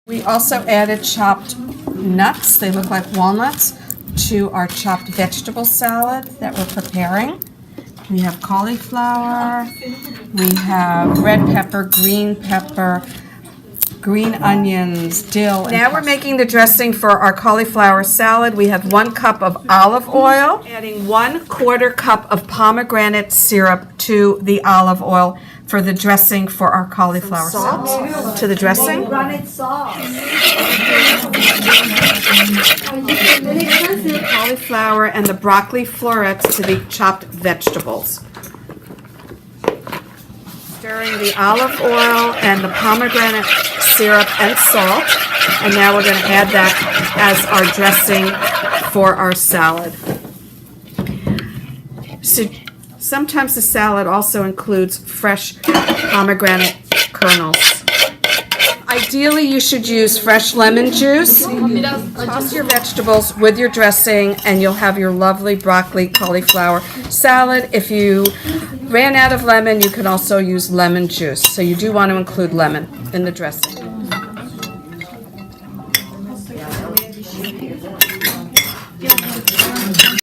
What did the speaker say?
We also added chopped nuts, they look like walnuts, to our chopped vegetable salad that we're preparing. We have cauliflower, we have red pepper, green onions, dill. Now we're making the dressing for our cauliflower salad. We have 1 cup of olive oil, adding 1/4 cup of pomegranate syrup to the olive oil for the dressing for our cauliflower salad. To the dressing. Cauliflower and the broccoli florets to the chopped vegetables. Stirring the olive oil and the pomegranate syrup and salt, and now we're going to add that as our dressing for our salad. So sometimes the salad also includes fresh pomegranate kernels. Ideally, you should use fresh lemon juice. Toss your vegetables with your dressing, and you'll have your lovely broccoli cauliflower salad. If you ran out of lemon, you can also use lemon juice. So you do want to include lemon in the dressing.